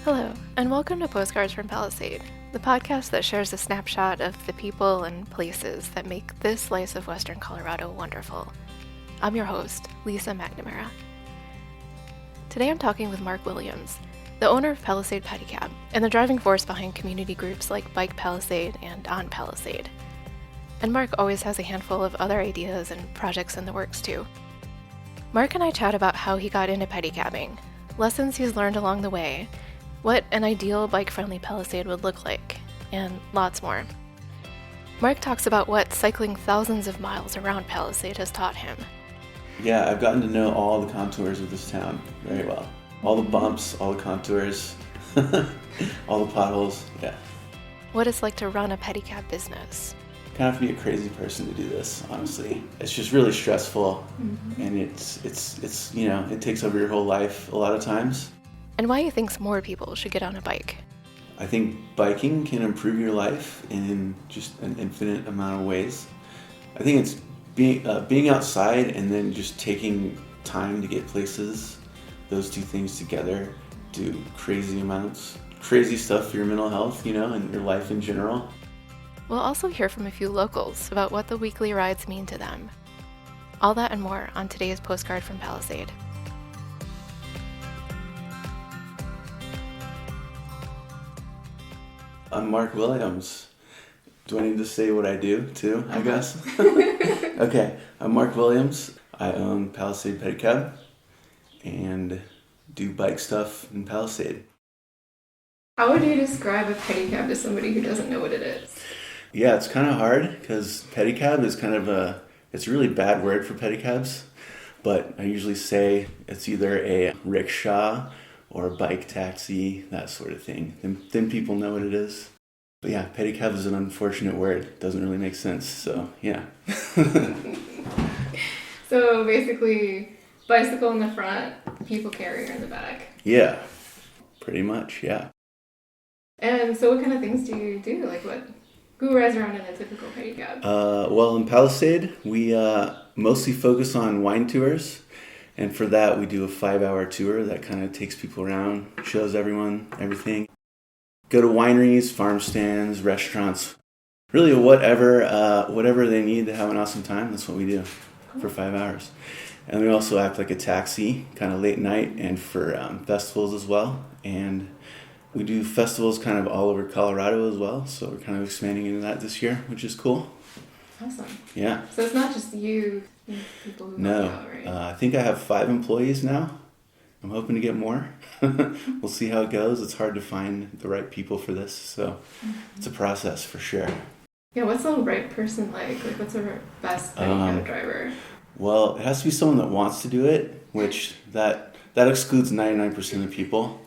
Hello, and welcome to Postcards from Palisade, the podcast that shares a snapshot of the people and places that make this slice of Western Colorado wonderful. I'm your host, Lisa McNamara. Today I'm talking with Mark Williams, the owner of Palisade Pedicab and the driving force behind community groups like Bike Palisade and On Palisade. And Mark always has a handful of other ideas and projects in the works too. Mark and I chat about how he got into pedicabbing, lessons he's learned along the way, what an ideal bike-friendly Palisade would look like, and lots more. Mark talks about what cycling thousands of miles around Palisade has taught him. Yeah, I've gotten to know all the contours of this town very well. All the bumps, all the contours, all the potholes, yeah. What it's like to run a pedicab business. Kind of have to be a crazy person to do this, honestly. It's just really stressful, and it's it takes over your whole life a lot of times. And why he thinks more people should get on a bike. I think biking can improve your life in just an infinite amount of ways. I think it's being outside and then just taking time to get places. Those two things together do crazy amounts, crazy stuff for your mental health, and your life in general. We'll also hear from a few locals about what the weekly rides mean to them. All that and more on today's Postcard from Palisade. I'm Mark Williams. Do I need to say what I do, too, I guess? Okay, I'm Mark Williams. I own Palisade Pedicab and do bike stuff in Palisade. How would you describe a pedicab to somebody who doesn't know what it is? Yeah, it's kind of hard because pedicab is it's a really bad word for pedicabs, but I usually say it's either a rickshaw or a bike taxi, that sort of thing. Then people know what it is. But yeah, pedicab is an unfortunate word. It doesn't really make sense, so yeah. So basically, bicycle in the front, people carrier in the back. Yeah, pretty much, yeah. And so what kind of things do you do? Who rides around in a typical pedicab? Well, in Palisade, we mostly focus on wine tours. And for that, we do a 5-hour tour that kind of takes people around, shows everyone everything. Go to wineries, farm stands, restaurants, really whatever they need to have an awesome time. That's what we do for 5 hours. And we also act like a taxi, kind of late night, and for festivals as well. And we do festivals kind of all over Colorado as well. So we're kind of expanding into that this year, which is cool. Awesome. Yeah. So it's not just you, people who No, out, right? I think I have 5 employees now. I'm hoping to get more. We'll see how it goes. It's hard to find the right people for this, so It's a process for sure. Yeah, what's the right person like? What's the best pedicab driver? Well, it has to be someone that wants to do it, which that excludes 99% of people.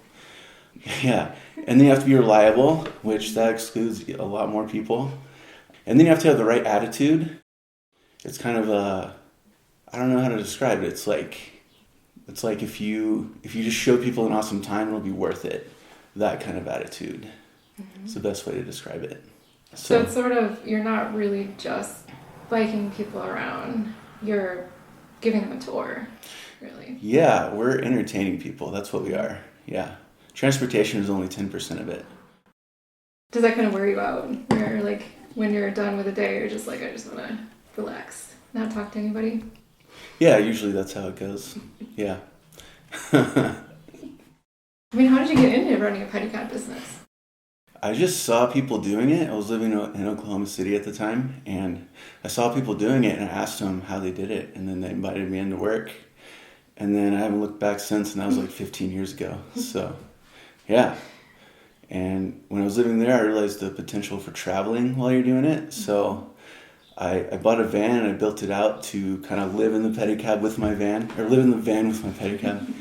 Yeah, and then you have to be reliable, which that excludes a lot more people. And then you have to have the right attitude. It's kind of I don't know how to describe it. It's like if you just show people an awesome time, it'll be worth it. That kind of attitude. It's the best way to describe it. So it's sort of, you're not really just biking people around. You're giving them a tour, really. Yeah, we're entertaining people. That's what we are. Yeah. Transportation is only 10% of it. Does that kind of wear you out? Where, when you're done with a day, you're just like, I just want to relax, not talk to anybody? Yeah, usually that's how it goes. Yeah. I mean, how did you get into running a pedicab business? I just saw people doing it. I was living in Oklahoma City at the time, and I saw people doing it, and I asked them how they did it, and then they invited me into work. And then I haven't looked back since, and that was 15 years ago. So, yeah. And when I was living there, I realized the potential for traveling while you're doing it. So I bought a van and I built it out to kind of live in the pedicab with my van, or live in the van with my pedicab,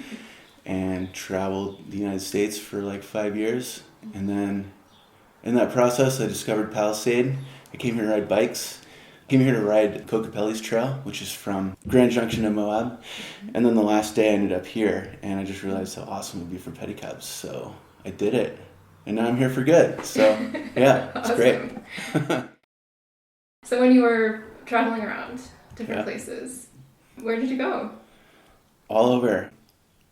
and traveled the United States for 5 years. And then in that process, I discovered Palisade. I came here to ride bikes. I came here to ride Kokopelli's Trail, which is from Grand Junction to Moab. And then the last day I ended up here, and I just realized how awesome it would be for pedicabs. So I did it. And now I'm here for good. So, yeah, it's great. So when you were traveling around different places, where did you go? All over.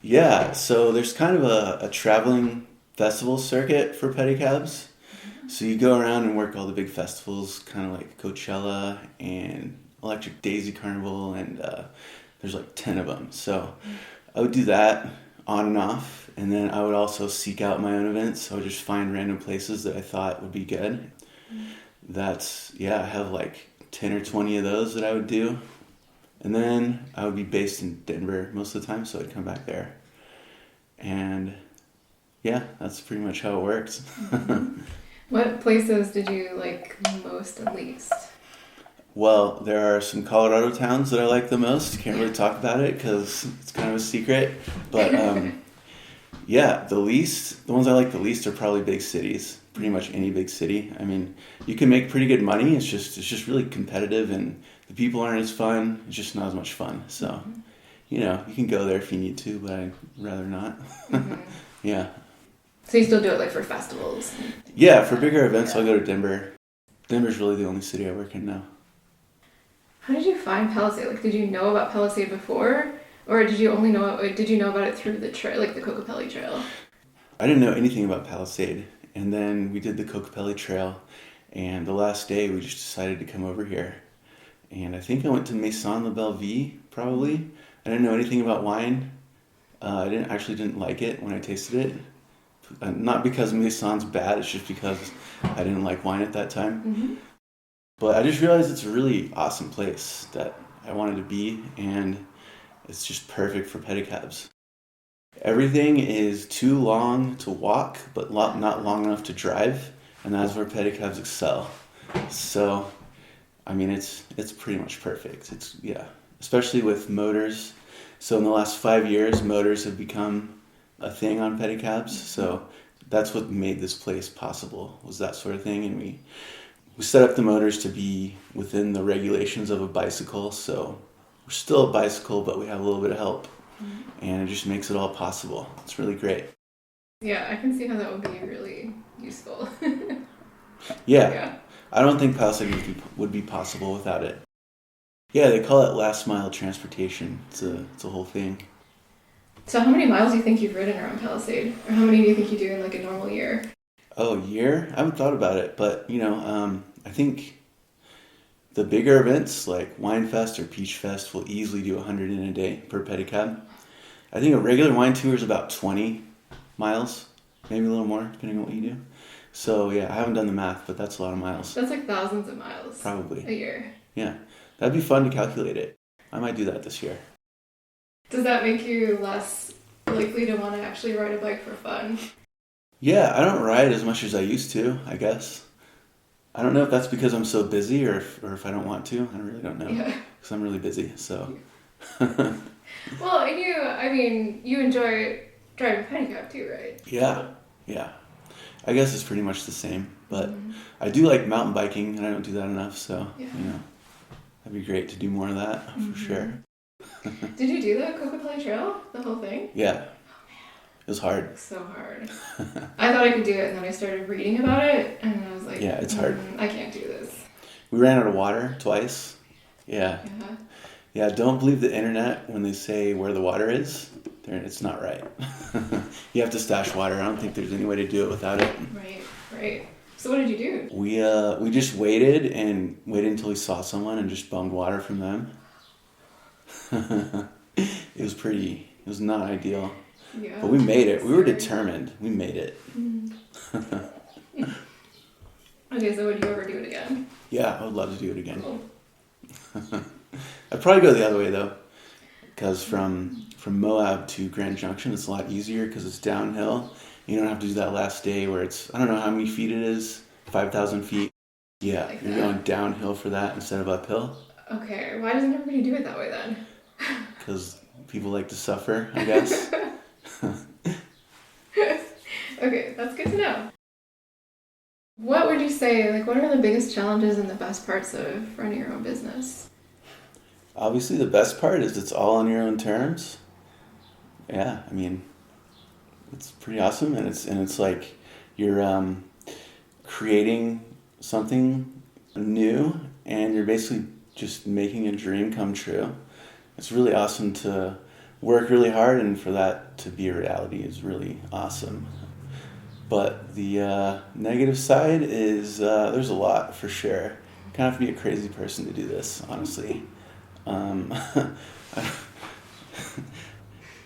Yeah, so there's kind of a traveling festival circuit for pedicabs. So you go around and work all the big festivals, kind of like Coachella and Electric Daisy Carnival, and there's like 10 of them. So I would do that on and off, and then I would also seek out my own events. I would just find random places that I thought would be good. I have like 10 or 20 of those that I would do. And then I would be based in Denver most of the time, so I'd come back there. And yeah, that's pretty much how it works. What places did you like most and least? Well, there are some Colorado towns that I like the most. Can't really talk about it because it's kind of a secret. But the ones I like the least are probably big cities. Pretty much any big city. I mean, you can make pretty good money. It's just really competitive, and the people aren't as fun. It's just not as much fun. So, you can go there if you need to, but I'd rather not. Yeah. So you still do it like for festivals? Yeah, for bigger events, I'll go to Denver. Denver's really the only city I work in now. How did you find Palisade? Like, did you know about Palisade before, or did you know about it through the trail, like the Kokopelli Trail? I didn't know anything about Palisade, and then we did the Kokopelli Trail, and the last day we just decided to come over here. And I think I went to Maison La Belle Vie, probably. I didn't know anything about wine. I didn't like it when I tasted it. Not because Maison's bad, it's just because I didn't like wine at that time. But I just realized it's a really awesome place that I wanted to be, and it's just perfect for pedicabs. Everything is too long to walk, but not long enough to drive, and that's where pedicabs excel. So, I mean, it's pretty much perfect. Especially with motors. So in the last 5 years, motors have become a thing on pedicabs. So that's what made this place possible, was that sort of thing. And we set up the motors to be within the regulations of a bicycle. So we're still a bicycle, but we have a little bit of help. And it just makes it all possible. It's really great. Yeah, I can see how that would be really useful. Yeah. I don't think Palisade would be possible without it. Yeah, they call it last mile transportation. It's a whole thing. So how many miles do you think you've ridden around Palisade? Or how many do you think you do in like a normal year? Oh, a year? I haven't thought about it, but I think the bigger events like Winefest or Peach Fest will easily do 100 in a day per pedicab. I think a regular wine tour is about 20 miles, maybe a little more, depending on what you do. So yeah, I haven't done the math, but that's a lot of miles. That's like thousands of miles. Probably. A year. Yeah, that'd be fun to calculate it. I might do that this year. Does that make you less likely to want to actually ride a bike for fun? Yeah, I don't ride as much as I used to, I guess. I don't know if that's because I'm so busy or if I don't want to. I really don't know. Yeah. Because I'm really busy, so. Well, and you enjoy driving pedicab too, right? Yeah. I guess it's pretty much the same, but I do like mountain biking, and I don't do that enough, so, that'd be great to do more of that, for sure. Did you do the Kokopelli Trail, the whole thing? Yeah. It was hard. It was so hard. I thought I could do it, and then I started reading about it, and I was like, yeah, it's hard. I can't do this. We ran out of water twice. Yeah. Yeah, don't believe the internet when they say where the water is. It's not right. You have to stash water. I don't think there's any way to do it without it. Right. So what did you do? We just waited until we saw someone and just bummed water from them. It was not ideal. Yeah. But we made it. We were determined. We made it. Okay, so would you ever do it again? Yeah, I would love to do it again. Cool. I'd probably go the other way though, because from Moab to Grand Junction it's a lot easier because it's downhill. You don't have to do that last day where it's, I don't know how many feet it is, 5,000 feet. Yeah, like you're going downhill for that instead of uphill. Okay, why doesn't everybody do it that way then? Because people like to suffer, I guess. Okay, that's good to know. What would you say, what are the biggest challenges and the best parts of running your own business? Obviously the best part is it's all on your own terms. Yeah, it's pretty awesome, and it's like you're creating something new, and you're basically just making a dream come true. It's really awesome to work really hard, and for that to be a reality is really awesome. But the negative side is there's a lot for sure. You kind of have to be a crazy person to do this, honestly.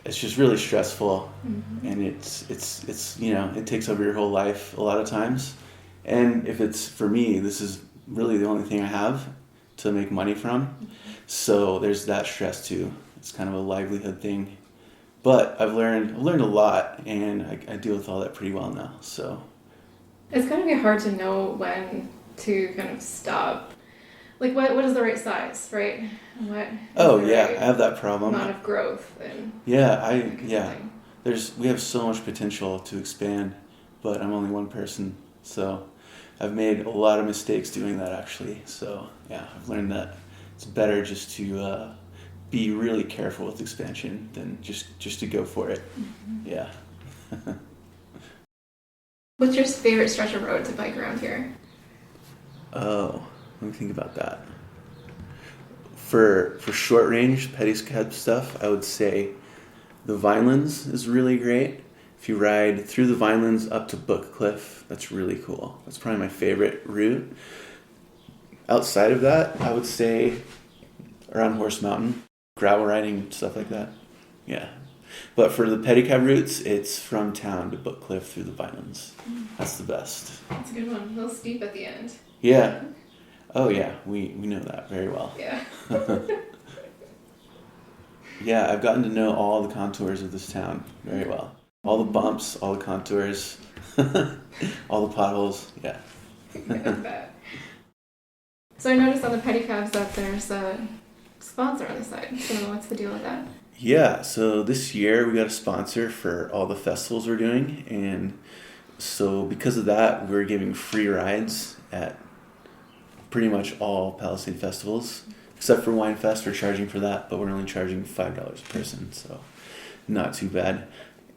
It's just really stressful, and it's it takes over your whole life a lot of times. And if it's for me, this is really the only thing I have to make money from. So there's that stress too. It's kind of a livelihood thing. But I've learned a lot, and I deal with all that pretty well now. So it's going to be hard to know when to kind of stop. Like, what is the right size, right? What? I have that problem. Amount of growth and we have so much potential to expand, but I'm only one person, so I've made a lot of mistakes doing that actually. So yeah, I've learned that it's better just to be really careful with expansion than just to go for it. Yeah. What's your favorite stretch of road to bike around here? Oh, let me think about that. For short range pedicab stuff, I would say the Vinelands is really great. If you ride through the Vinelands up to Book Cliff, that's really cool. That's probably my favorite route. Outside of that, I would say around Horse Mountain, gravel riding, stuff like that. Yeah. But for the pedicab routes, it's from town to Book Cliff through the Vinelands. That's the best. That's a good one. A little steep at the end. Yeah. Oh yeah, we know that very well. Yeah. Yeah, I've gotten to know all the contours of this town very well. All the bumps, all the contours, all the potholes. Yeah. I bet. So I noticed on the pedicabs that there's a sponsor on the side. So what's the deal with that? Yeah, so this year we got a sponsor for all the festivals we're doing, and so because of that, we're giving free rides at pretty much all Palisade festivals, except for Wine Fest. We're charging for that, but we're only charging $5 a person, so not too bad.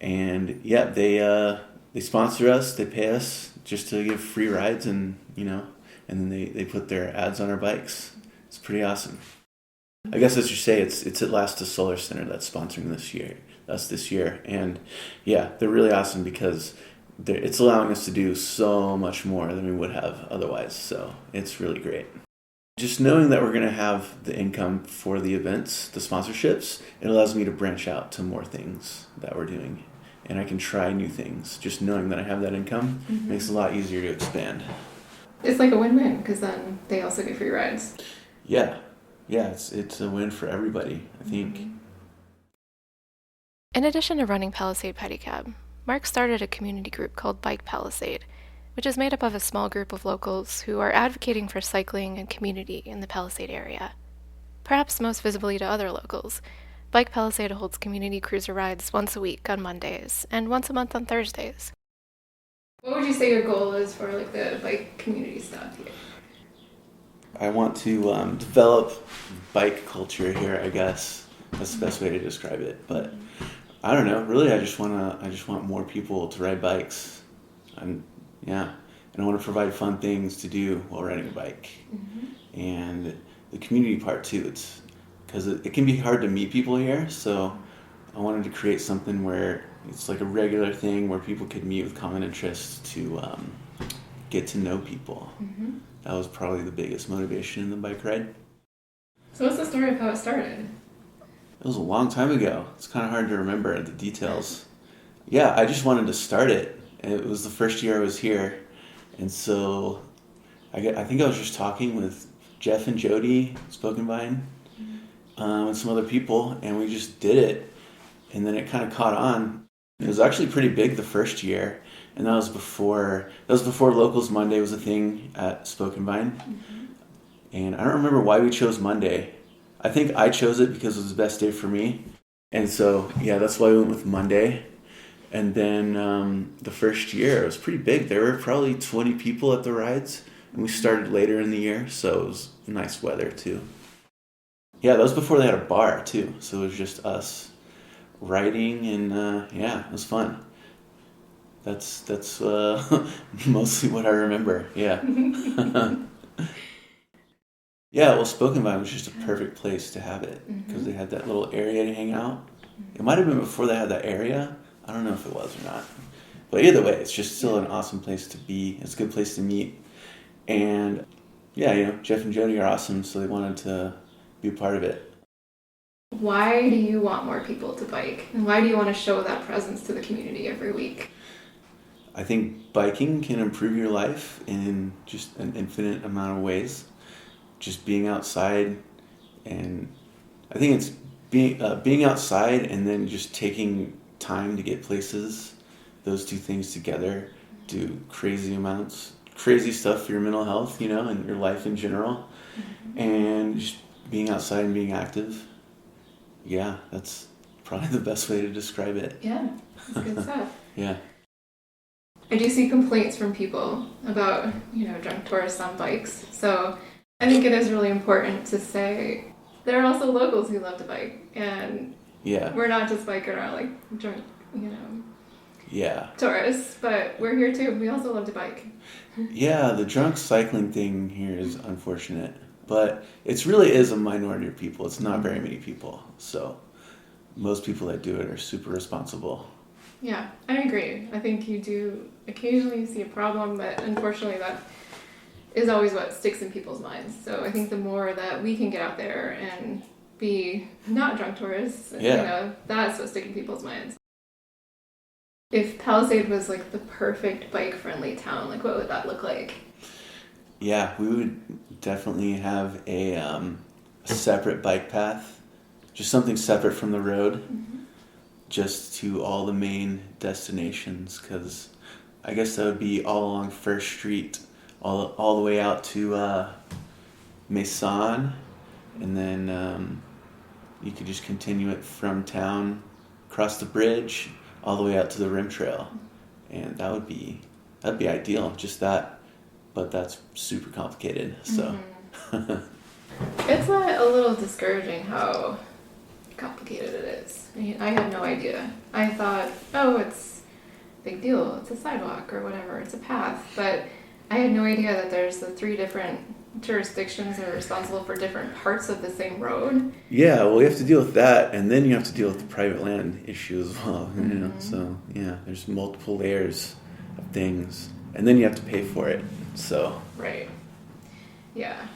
And yeah, they sponsor us, they pay us just to give free rides, and and then they put their ads on our bikes. It's pretty awesome. I guess as you say, it's Atlasta Solar Center that's sponsoring us this year, and yeah, they're really awesome because it's allowing us to do so much more than we would have otherwise. So it's really great. Just knowing that we're going to have the income for the events, the sponsorships, it allows me to branch out to more things that we're doing, and I can try new things. Just knowing that I have that income makes it a lot easier to expand. It's like a win-win because then they also get free rides. Yeah, it's a win for everybody, I think. In addition to running Palisade Pedicab, Mark started a community group called Bike Palisade, which is made up of a small group of locals who are advocating for cycling and community in the Palisade area. Perhaps most visibly to other locals, Bike Palisade holds community cruiser rides once a week on Mondays and once a month on Thursdays. What would you say your goal is for like the bike community stuff here? I want to develop bike culture here, I guess. That's the best way to describe it. But I don't know. Really, I just want more people to ride bikes. And I want to provide fun things to do while riding a bike. And the community part too. It's because it can be hard to meet people here. So I wanted to create something where it's like a regular thing where people could meet with common interests to get to know people. That was probably the biggest motivation in the bike ride. So what's the story of how it started? It was a long time ago. It's kind of hard to remember the details. Yeah, I just wanted to start it. It was the first year I was here. And so I think I was just talking with Jeff and Jody, Spoken Vine, and some other people, and we just did it. And then it kind of caught on. It was actually pretty big the first year. And that was before Locals Monday was a thing at Spoken Vine. And I don't remember why we chose Monday. I think I chose it because it was the best day for me. And so, yeah, that's why we went with Monday. And then the first year, it was pretty big. There were probably 20 people at the rides. And we started later in the year, so it was nice weather, too. Yeah, that was before they had a bar, too. So it was just us riding, and it was fun. That's mostly what I remember, yeah. Yeah, well, Spoken Vine was just a perfect place to have it because they had that little area to hang out. It might have been before they had that area. I don't know if it was or not. But either way, it's just still an awesome place to be. It's a good place to meet. And yeah, Jeff and Jody are awesome, so they wanted to be a part of it. Why do you want more people to bike? And why do you want to show that presence to the community every week? I think biking can improve your life in just an infinite amount of ways. Just being outside, and I think it's being outside and then just taking time to get places. Those two things together do crazy stuff for your mental health, and your life in general. Mm-hmm. And just being outside and being active. Yeah, that's probably the best way to describe it. Yeah, that's good stuff. Yeah. I do see complaints from people about, drunk tourists on bikes. So I think it is really important to say there are also locals who love to bike. And we're not just biking around like drunk, tourists, but we're here too. We also love to bike. Yeah, the drunk cycling thing here is unfortunate. But it really is a minority of people. It's not very many people. So most people that do it are super responsible. Yeah, I agree. I think you do occasionally see a problem, but unfortunately that is always what sticks in people's minds. So I think the more that we can get out there and be not drunk tourists, that's what sticks in people's minds. If Palisade was like the perfect bike-friendly town, like what would that look like? Yeah, we would definitely have a separate bike path, just something separate from the road. Mm-hmm. Just to all the main destinations, because I guess that would be all along First Street, all the way out to Maison, and then you could just continue it from town, across the bridge, all the way out to the Rim Trail, and that'd be ideal. Just that, but that's super complicated. So it's a little discouraging how complicated it is. I mean, I had no idea. I thought, it's a big deal. It's a sidewalk or whatever. It's a path. But I had no idea that there's the 3 different jurisdictions that are responsible for different parts of the same road. Yeah, well, you have to deal with that, and then you have to deal with the private land issue as well. Mm-hmm. So, yeah, there's multiple layers of things, and then you have to pay for it. So. Right. Yeah.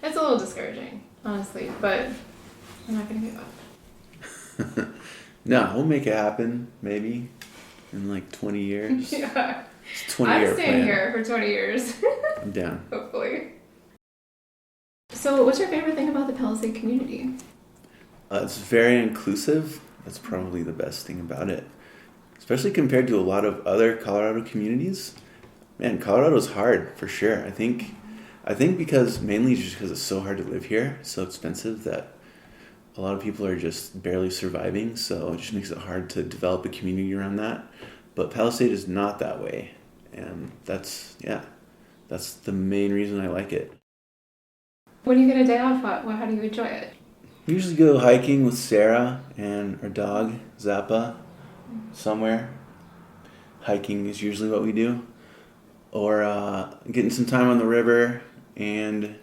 It's a little discouraging, honestly, but I'm not going to give up. No, we'll make it happen, maybe, in like 20 years. Yeah. It's a 20-year plan. I'm staying here for 20 years. I'm down. Hopefully. So what's your favorite thing about the Palisade community? It's very inclusive. That's probably the best thing about it. Especially compared to a lot of other Colorado communities. Man, Colorado's hard, for sure. I think mainly just because it's so hard to live here. It's so expensive that a lot of people are just barely surviving, so it just makes it hard to develop a community around that. But Palisade is not that way, and that's the main reason I like it. When you get a day off, how do you enjoy it? We usually go hiking with Sarah and our dog, Zappa, somewhere. Hiking is usually what we do. Or getting some time on the river and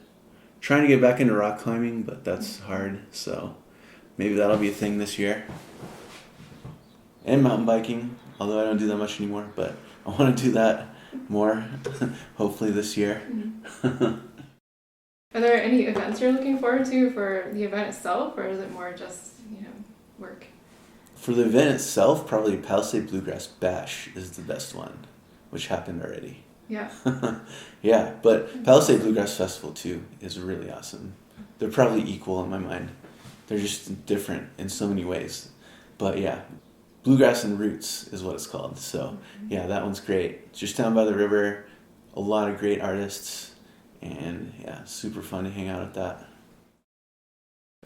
trying to get back into rock climbing, but that's hard, so maybe that'll be a thing this year. And mountain biking, although I don't do that much anymore, but I want to do that more, hopefully this year. Mm-hmm. Are there any events you're looking forward to for the event itself, or is it more just, work? For the event itself, probably Palisade Bluegrass Bash is the best one, which happened already. Yeah. Yeah, but Palisade Bluegrass Festival too is really awesome. They're probably equal in my mind. They're just different in so many ways. But yeah, Bluegrass and Roots is what it's called. So yeah, that one's great. It's just down by the river, a lot of great artists, and yeah, super fun to hang out at that.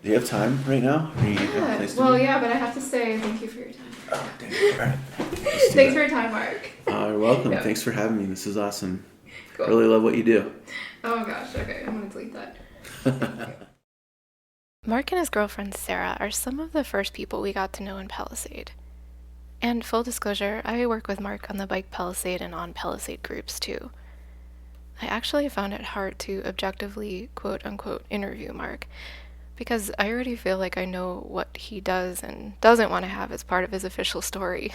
Do you have time right now? Yeah. Yeah, but I have to say thank you for your time. Oh, dang it. All right. Thanks for your time, Mark. You're welcome. Yeah. Thanks for having me. This is awesome. Cool. I really love what you do. Oh gosh, okay. I'm going to delete that. Mark and his girlfriend Sarah are some of the first people we got to know in Palisade. And full disclosure, I work with Mark on the Bike Palisade and on Palisade groups too. I actually found it hard to objectively, quote-unquote, interview Mark, because I already feel like I know what he does and doesn't want to have as part of his official story.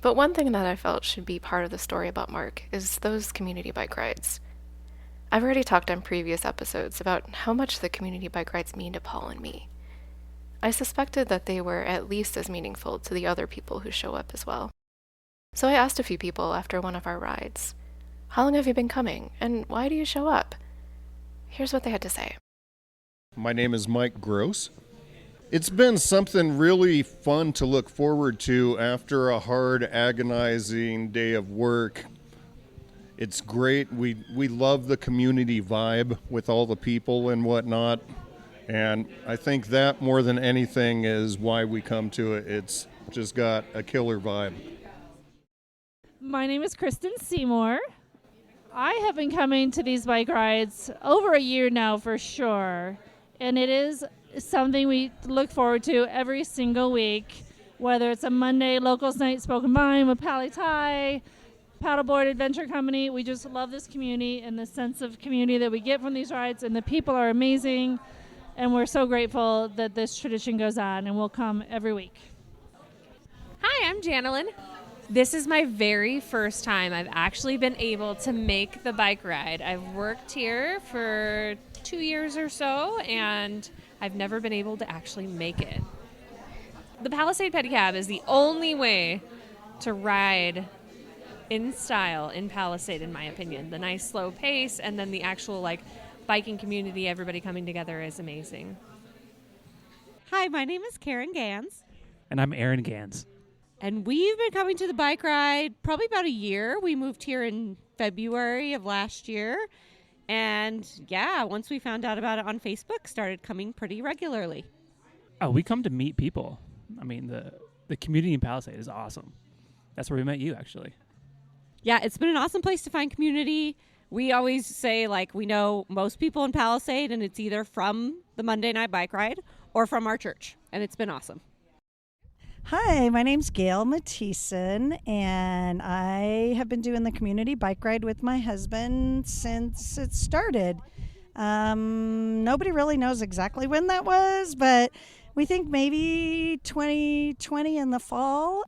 But one thing that I felt should be part of the story about Mark is those community bike rides. I've already talked on previous episodes about how much the community bike rides mean to Paul and me. I suspected that they were at least as meaningful to the other people who show up as well. So I asked a few people after one of our rides, "How long have you been coming, and why do you show up?" Here's what they had to say. My name is Mike Gross. It's been something really fun to look forward to after a hard, agonizing day of work. It's great. We love the community vibe with all the people and whatnot. And I think that more than anything is why we come to it. It's just got a killer vibe. My name is Kristen Seymour. I have been coming to these bike rides over a year now for sure. And it is something we look forward to every single week, whether it's a Monday Locals Night Spoken Mind with Palisade, Paddleboard Adventure Company. We just love this community and the sense of community that we get from these rides, and the people are amazing, and we're so grateful that this tradition goes on, and we'll come every week. Hi, I'm Janelyn. This is my very first time I've actually been able to make the bike ride. I've worked here for 2 years or so, and I've never been able to actually make it. The Palisade Pedicab is the only way to ride in style in Palisade, in my opinion. The nice slow pace, and then the actual biking community, everybody coming together is amazing. Hi, my name is Karen Gans. And I'm Aaron Gans. And we've been coming to the bike ride probably about a year. We moved here in February of last year. And yeah, once we found out about it on Facebook, started coming pretty regularly. Oh, we come to meet people. I mean, the community in Palisade is awesome. That's where we met you, actually. Yeah, it's been an awesome place to find community. We always say, we know most people in Palisade, and it's either from the Monday night bike ride or from our church. And it's been awesome. Hi, my name's Gail Mathieson, and I have been doing the community bike ride with my husband since it started. Nobody really knows exactly when that was, but we think maybe 2020 in the fall.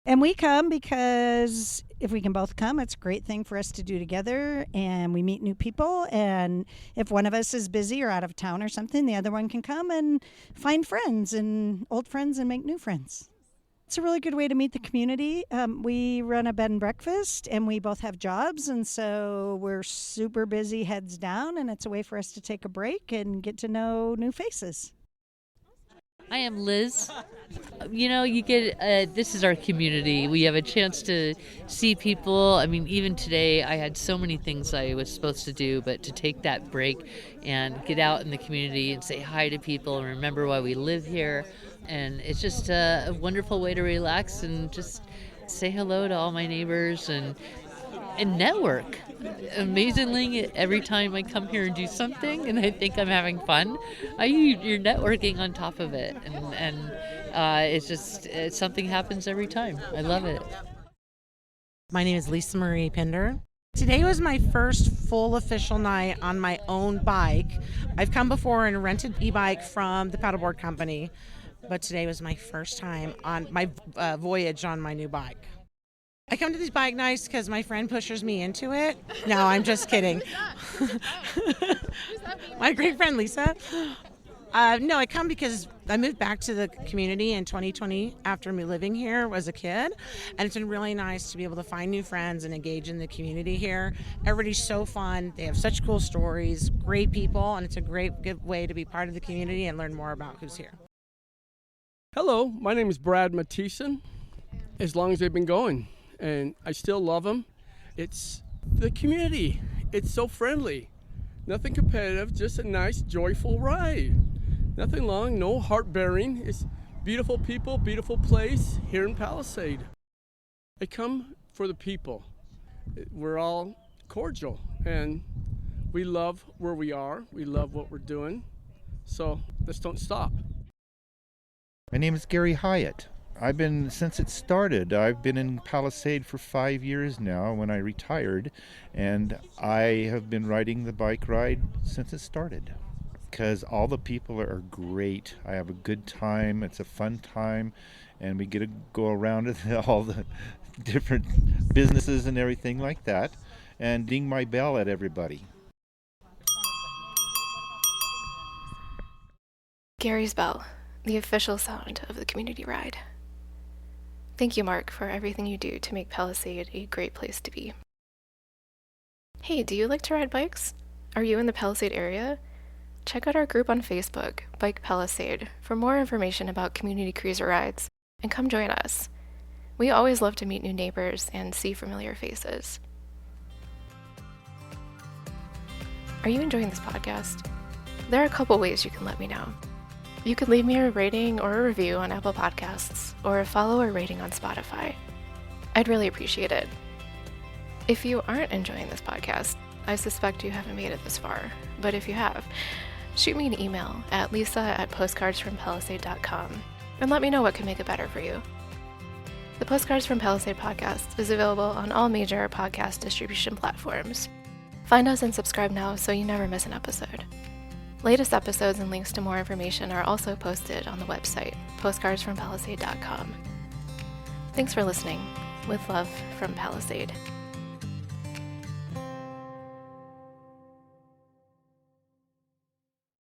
And we come because if we can both come, it's a great thing for us to do together, and we meet new people. And if one of us is busy or out of town or something, the other one can come and find friends and old friends and make new friends. It's a really good way to meet the community. We run a bed and breakfast, and we both have jobs, and so we're super busy, heads down, and it's a way for us to take a break and get to know new faces. I am Liz. You get, this is our community. We have a chance to see people. I mean, even today, I had so many things I was supposed to do, but to take that break and get out in the community and say hi to people and remember why we live here. And it's just a wonderful way to relax and just say hello to all my neighbors and network. Amazingly, every time I come here and do something and I think I'm having fun, you're networking on top of it. And it's something happens every time. I love it. My name is Lisa Marie Pinder. Today was my first full official night on my own bike. I've come before and rented e-bike from the paddleboard company, but today was my first time on my voyage on my new bike. I come to these bike nights because my friend pushes me into it. No, I'm just kidding. My great friend Lisa. No, I come because I moved back to the community in 2020 after me living here as a kid, and it's been really nice to be able to find new friends and engage in the community here. Everybody's so fun. They have such cool stories, great people, and it's a good way to be part of the community and learn more about who's here. Hello, my name is Brad Mathieson. As long as they've been going, and I still love them. It's the community. It's so friendly. Nothing competitive, just a nice, joyful ride. Nothing long, no heart-bearing. It's beautiful people, beautiful place here in Palisade. I come for the people. We're all cordial, and we love where we are. We love what we're doing. So let's don't stop. My name is Gary Hyatt. Since it started, I've been in Palisade for 5 years now when I retired, and I have been riding the bike ride since it started because all the people are great. I have a good time. It's a fun time, and we get to go around all the different businesses and everything like that, and ding my bell at everybody. Gary's bell, the official sound of the community ride. Thank you, Mark, for everything you do to make Palisade a great place to be. Hey, do you like to ride bikes? Are you in the Palisade area? Check out our group on Facebook, Bike Palisade, for more information about community cruiser rides, and come join us. We always love to meet new neighbors and see familiar faces. Are you enjoying this podcast? There are a couple ways you can let me know. You could leave me a rating or a review on Apple Podcasts, or a follow or rating on Spotify. I'd really appreciate it. If you aren't enjoying this podcast, I suspect you haven't made it this far, but if you have, shoot me an email at lisa@postcardsfrompalisade.com and let me know what can make it better for you. The Postcards from Palisade podcast is available on all major podcast distribution platforms. Find us and subscribe now so you never miss an episode. Latest episodes and links to more information are also posted on the website, postcardsfrompalisade.com. Thanks for listening. With love from Palisade.